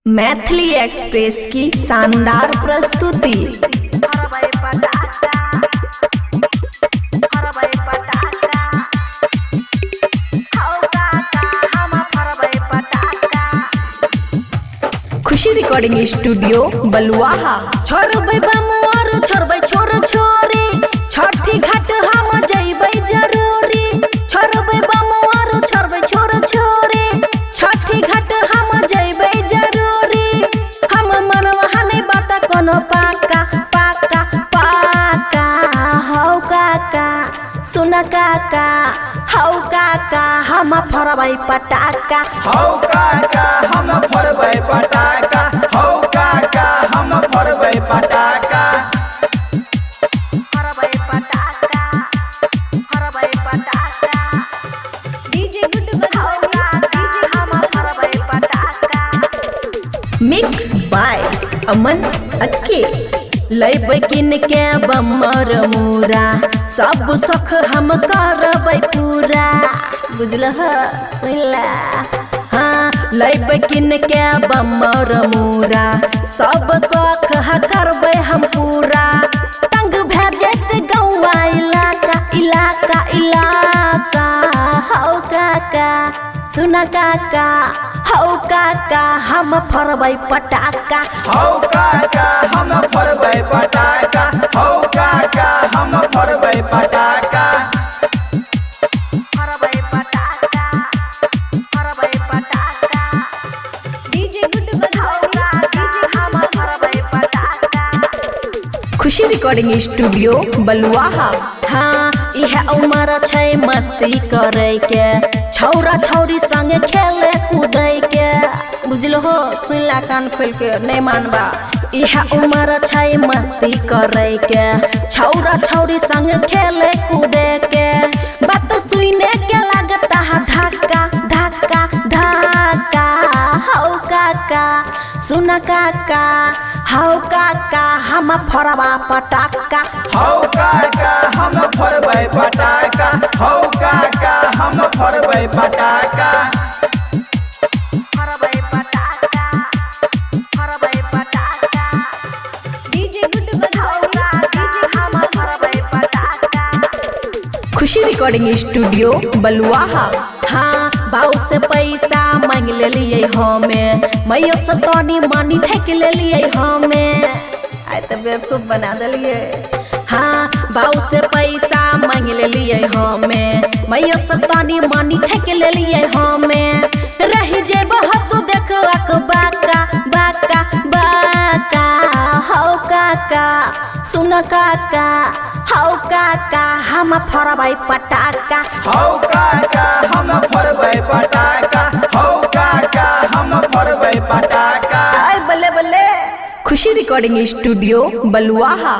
Maithili express की शानदार प्रस्तुति। खुशी रिकॉर्डिंग स्टूडियो बलुआहा। छोड़बै बमुआर छोड़बै छोर छोरी, छठी घाट हम जइबै जरूरी। छोड़बै बमुआर छोड़बै छोर छोरी, छठी घाट हम जइबै जरूरी। हम मनवा नहीं बात कोनो पाका पाका पाका। हौ काका सुन काका, हौ काका हम फरबै पटाका। हौ काका हम फरबै पटाका, हौ काका हम फरबै पटाका। फरबै पटाका, फरबै पटाका। डीजे गुड बजाओ, डीजे हम फरबै पटाका। मिक्स बाय अमन अक्के। लैबै किन के बम्मर मूरा, सब सख हम करबै पूरा। बुझलह सुनला हाँ। लैबै किन के बम्मर मूरा, सब सख करबै हम पूरा। तंग भै जेतै गौआ इलाका इलाका इलाका। हौ काका सुन काका, हौ काका हम फरबै पटाका। हौ काका हम फरबै पटाका, हौ काका हम फरबै पटाका। फरबै पटाका, फरबै पटाका। डीजे गुड बजाओ, डीजे हम फरबै पटाका। खुशी रिकॉर्डिंग स्टूडियो बलुआहा। हाँ यह उम्र छै मस्ती करे के, छौरा छौरी संगे खेले कूदे के। बुझलो हो सुनला कान खोल के नहीं मानबा। यह उम्र छै मस्ती करे के, छौरा छौरी संगे खेले कूदे के। बात सुने के लगता है धक्का धक्का धक्का। हौ काका सुन काका, हौ काका हम फरबा पटाका। हौ काका हम फरबै पटाका, हौ काका हम फरबै पटाका। फरबै पटाका, फरबै पटाका। डीजे गुड बजाओ, डीजे हम फरबै पटाका। खुशी रिकॉर्डिंग स्टूडियो बलुआहा। हाँ बाऊ से पैसा मांग लेलिए हमें, मैयो से तनी मानी ठेक लेलिए हमें। आय तो बेवकूफ बना दिलिए। हाँ बाऊ से पैसा मांग लेलिए हमें, मैयो से तनी मानी ठेक लेलिए हमें। रही जेब तू देख बाका बाका बाका। हौ काका सुन काका, हौ काका हम फरबै पटाका। हौ काका हम फरबै पटाका, हौ काका हम फरबै पटाका। बल्ले बल्ले। खुशी रिकॉर्डिंग स्टूडियो बलुआहा।